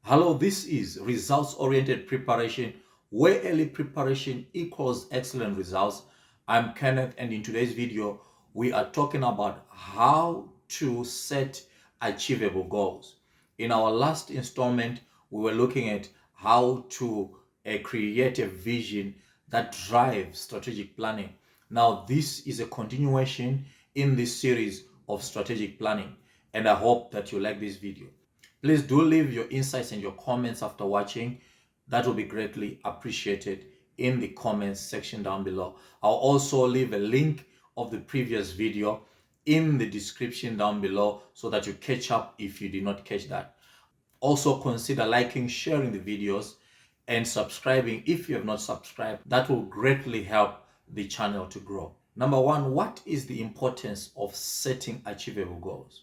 Hello, this is results-oriented preparation, where early preparation equals excellent results. I'm Kenneth, and in today's video, we are talking about how to set achievable goals. In our last installment, we were looking at how to create a vision that drives strategic planning. Now, this is a continuation in this series of strategic planning, and I hope that you like this video. Please do leave your insights and your comments after watching. That will be greatly appreciated in the comments section down below. I'll also leave a link of the previous video in the description down below so that you catch up if you did not catch that. Also consider liking, sharing the videos, and subscribing if you have not subscribed. That will greatly help the channel to grow. Number one, what is the importance of setting achievable goals?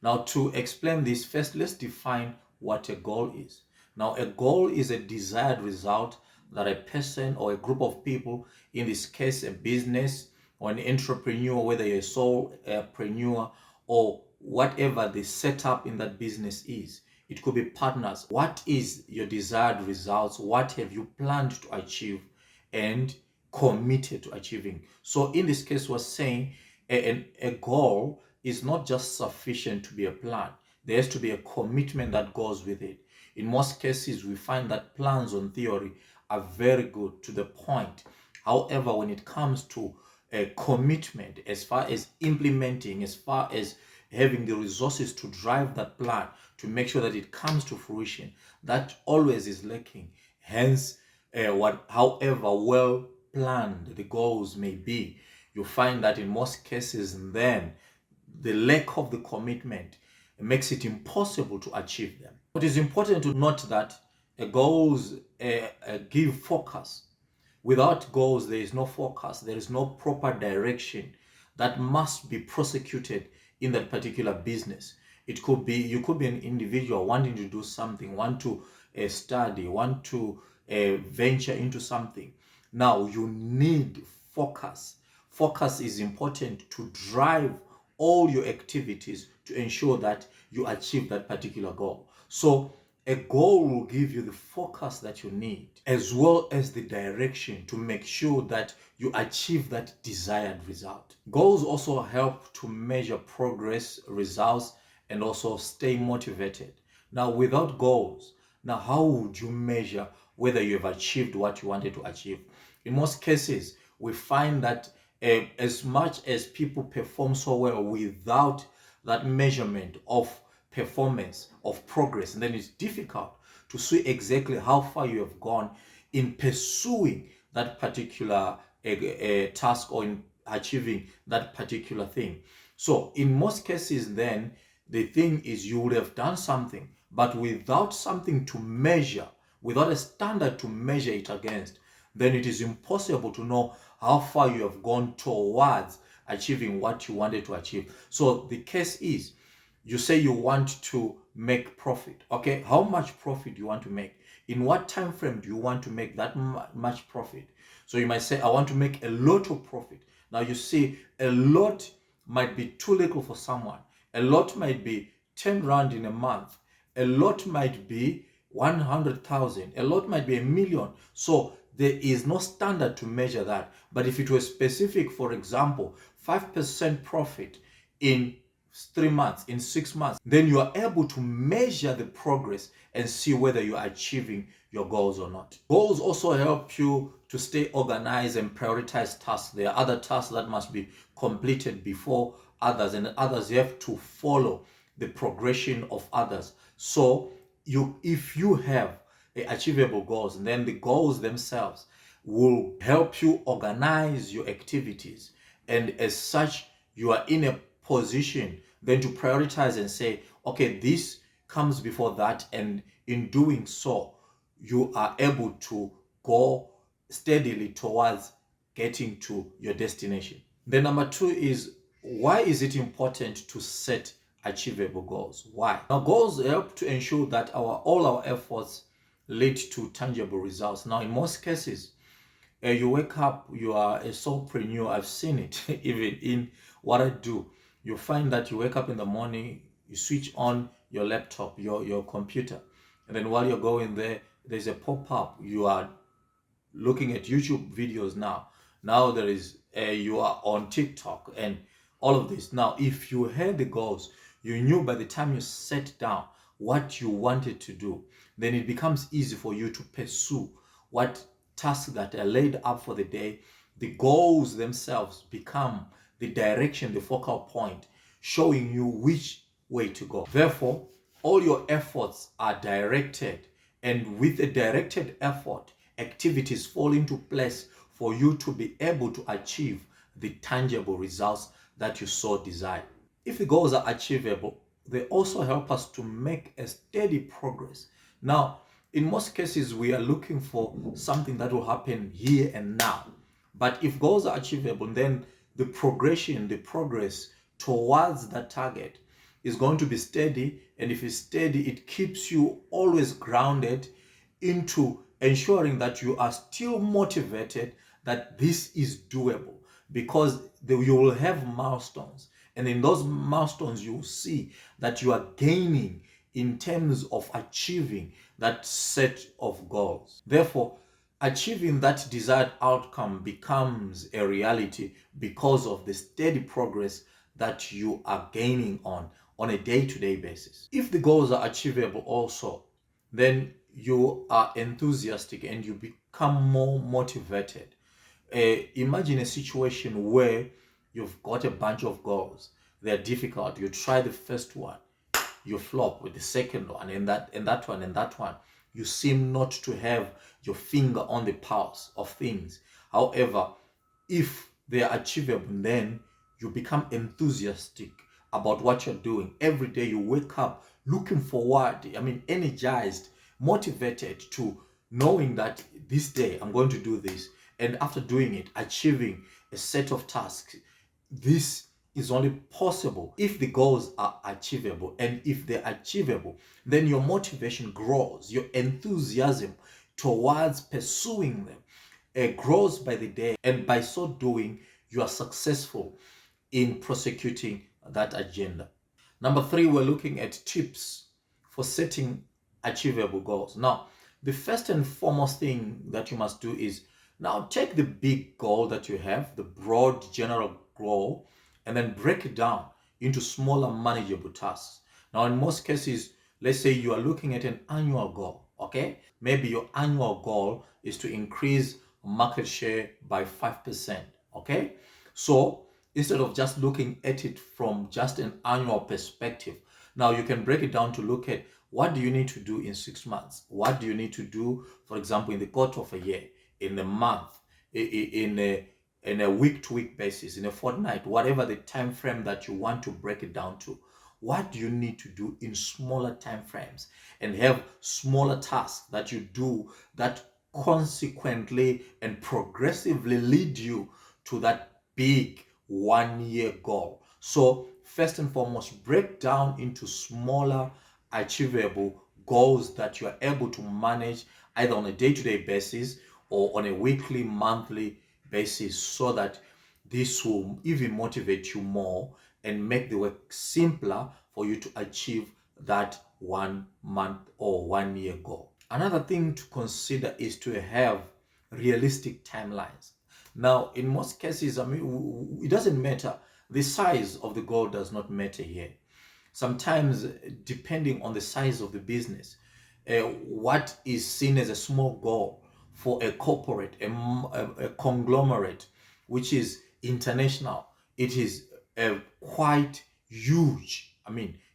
Now, to explain this, first let's define what a goal is. Now, a goal is a desired result that a person or a group of people, in this case a business or an entrepreneur, whether you're a solopreneur or whatever the setup in that business is. It could be partners. What is your desired results? What have you planned to achieve and committed to achieving? So in this case, we're saying a goal is not just sufficient to be a plan. There has to be a commitment that goes with it. In most cases, we find that plans on theory are very good to the point. However, when it comes to a commitment, as far as implementing, as far as having the resources to drive that plan, to make sure that it comes to fruition, that always is lacking. Hence, however well planned the goals may be, you find that in most cases then the lack of the commitment makes it impossible to achieve them. It is important to note that goals give focus. Without goals, there is no focus, there is no proper direction that must be prosecuted in that particular business. It could be, you could be an individual wanting to do something, want to study, want to venture into something. Now, you need focus. Focus is important to drive all your activities to ensure that you achieve that particular goal. So a goal will give you the focus that you need, as well as the direction to make sure that you achieve that desired result. Goals also help to measure progress, results, and also stay motivated. Now, without goals, now how would you measure whether you have achieved what you wanted to achieve? In most cases, we find that as much as people perform so well without that measurement of performance, of progress, and then it's difficult to see exactly how far you have gone in pursuing that particular task or in achieving that particular thing. So in most cases then, the thing is you would have done something, but without something to measure, without a standard to measure it against, then it is impossible to know how far you have gone towards achieving what you wanted to achieve. So the case is, you say you want to make profit. Okay, how much profit do you want to make? In what time frame do you want to make that much profit? So you might say, I want to make a lot of profit. Now you see, a lot might be too little for someone. A lot might be 10 rand in a month. A lot might be 100,000. A lot might be 1,000,000. So there is no standard to measure that. But if it was specific, for example, 5% profit in 3 months, in 6 months, then you are able to measure the progress and see whether you are achieving your goals or not. Goals also help you to stay organized and prioritize tasks. There are other tasks that must be completed before others, and others you have to follow the progression of others. So if you have achievable goals, then the goals themselves will help you organize your activities, and as such you are in a position then to prioritize and say, okay, this comes before that, and in doing so you are able to go steadily towards getting to your destination. Then number two is, why is it important to set achievable goals? Why? Now, goals help to ensure that all our efforts lead to tangible results. Now, in most cases, you wake up, you are a solopreneur. I've seen it even in what I do. You find that you wake up in the morning, you switch on your laptop, your computer, And then while you're going there, there's a pop-up. You are looking at YouTube videos now. Now there is you are on TikTok and all of this. Now, if you had the goals, you knew by the time you sat down what you wanted to do, then it becomes easy for you to pursue what tasks that are laid up for the day. The goals themselves become the direction, the focal point, showing you which way to go. Therefore, all your efforts are directed, and with a directed effort, activities fall into place for you to be able to achieve the tangible results that you so desire. If the goals are achievable, they also help us to make a steady progress. Now, in most cases, we are looking for something that will happen here and now. But if goals are achievable, then the progression, the progress towards that target is going to be steady. And if it's steady, it keeps you always grounded into ensuring that you are still motivated, that this is doable, because you will have milestones. And in those milestones, you will see that you are gaining in terms of achieving that set of goals. Therefore, achieving that desired outcome becomes a reality because of the steady progress that you are gaining on a day-to-day basis. If the goals are achievable also, then you are enthusiastic and you become more motivated. Imagine a situation where you've got a bunch of goals. They're difficult. You try the first one, you flop with the second one, and that one and that one. You seem not to have your finger on the pulse of things. However, if they are achievable, then you become enthusiastic about what you're doing. Every day you wake up looking forward, energized, motivated to knowing that this day I'm going to do this. And after doing it, achieving a set of tasks. This is only possible if the goals are achievable. And if they're achievable, then your motivation grows, your enthusiasm towards pursuing them grows by the day. And by so doing, you are successful in prosecuting that agenda. Number 3, we're looking at tips for setting achievable goals. Now, the first and foremost thing that you must do is now take the big goal that you have, the broad general goal, and then break it down into smaller manageable tasks. Now, in most cases, let's say you are looking at an annual goal, okay? Maybe your annual goal is to increase market share by 5%, okay? So instead of just looking at it from just an annual perspective, now you can break it down to look at what do you need to do in 6 months? What do you need to do, for example, in the course of a year, in a month, in a week-to-week basis, in a fortnight, whatever the time frame that you want to break it down to. What do you need to do in smaller time frames, and have smaller tasks that you do that consequently and progressively lead you to that big 1-year goal. So first and foremost, break down into smaller achievable goals that you are able to manage either on a day-to-day basis or on a weekly, monthly basis, so that this will even motivate you more and make the work simpler for you to achieve that 1 month or 1-year goal. Another thing to consider is to have realistic timelines. Now, in most cases, it doesn't matter. The size of the goal does not matter here. Sometimes, depending on the size of the business, what is seen as a small goal for a corporate, a conglomerate, which is international, it is quite huge.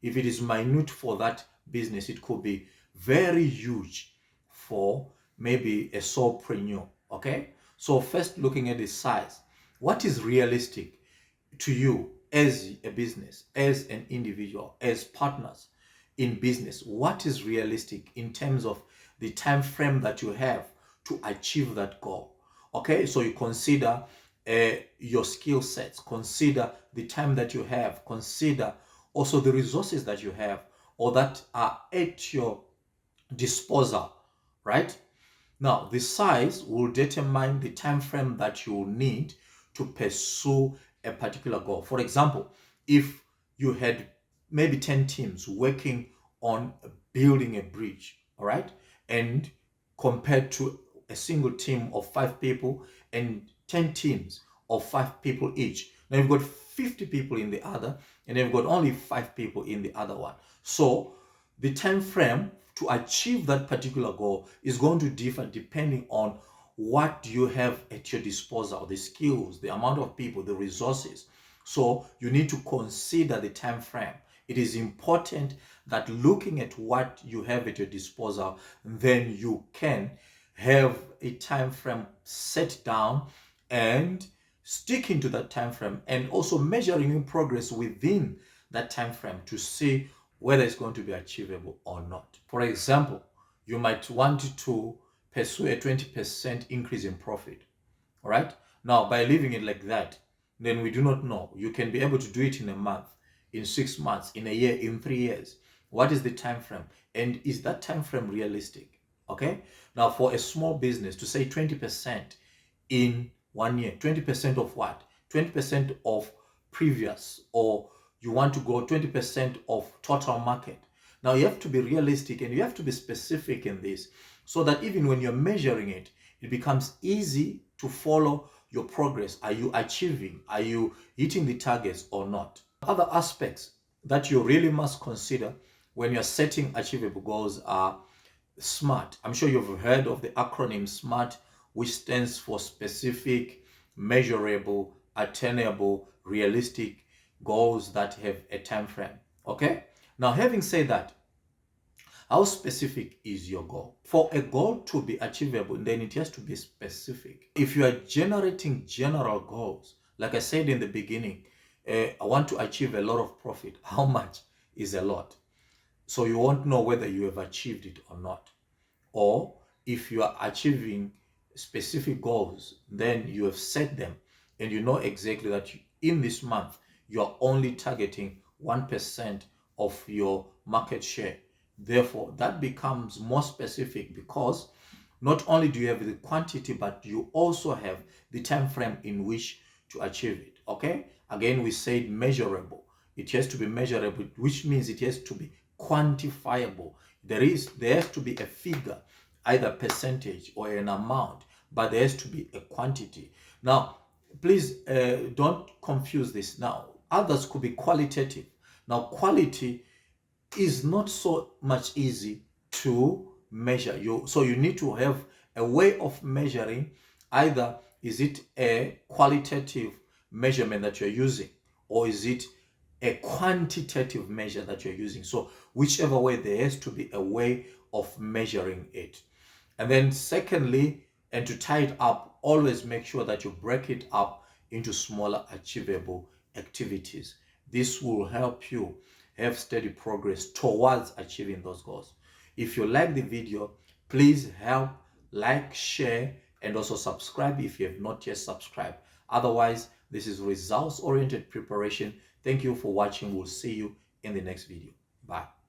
If it is minute for that business, it could be very huge for maybe a solopreneur. Okay, so first looking at the size, what is realistic to you as a business, as an individual, as partners in business? What is realistic in terms of the time frame that you have to achieve that goal? Okay, so you consider your skill sets, consider the time that you have, consider also the resources that you have or that are at your disposal, right? Now, the size will determine the time frame that you will need to pursue a particular goal. For example, if you had maybe 10 teams working on building a bridge, all right? And compared to a single team of 5 people and 10 teams of 5 people each. Now you've got 50 people in the other, and you've got only 5 people in the other one. So the time frame to achieve that particular goal is going to differ depending on what you have at your disposal, the skills, the amount of people, the resources. So you need to consider the time frame. It is important that looking at what you have at your disposal, then you can have a time frame set down and sticking to that time frame, and also measuring in progress within that time frame to see whether it's going to be achievable or not. For example, you might want to pursue a 20% increase in profit. All right. Now, by leaving it like that, then we do not know. You can be able to do it in a month, in 6 months, in a year, in 3 years. What is the time frame? And is that time frame realistic? Okay. Now, for a small business to say 20% in 1 year, 20% of what? 20% of previous, or you want to go 20% of total market. Now you have to be realistic and you have to be specific in this, so that even when you're measuring it, it becomes easy to follow your progress. Are you achieving? Are you hitting the targets or not? Other aspects that you really must consider when you're setting achievable goals are SMART. I'm sure you've heard of the acronym SMART, which stands for specific, measurable, attainable, realistic goals that have a time frame. Okay? Now, having said that, how specific is your goal? For a goal to be achievable, then it has to be specific. If you are generating general goals, like I said in the beginning, I want to achieve a lot of profit. How much is a lot? So you won't know whether you have achieved it or not. Or if you are achieving specific goals, then you have set them and you know exactly that in this month you are only targeting 1% of your market share. Therefore, that becomes more specific, because not only do you have the quantity, but you also have the time frame in which to achieve it. Okay? Again, we said measurable. It has to be measurable, which means it has to be quantifiable. There has to be a figure, either percentage or an amount, but there has to be a quantity. Now, please don't confuse this. Now, others could be qualitative. Now, quality is not so much easy to measure. So you need to have a way of measuring. Either is it a qualitative measurement that you're using, or is it a quantitative measure that you're using? So whichever way, there has to be a way of measuring it. And then secondly, and to tie it up, always make sure that you break it up into smaller achievable activities. This will help you have steady progress towards achieving those goals. If you like the video, please help like, share, and also subscribe if you have not yet subscribed. Otherwise, this is results-oriented preparation. Thank you for watching. We'll see you in the next video. Bye.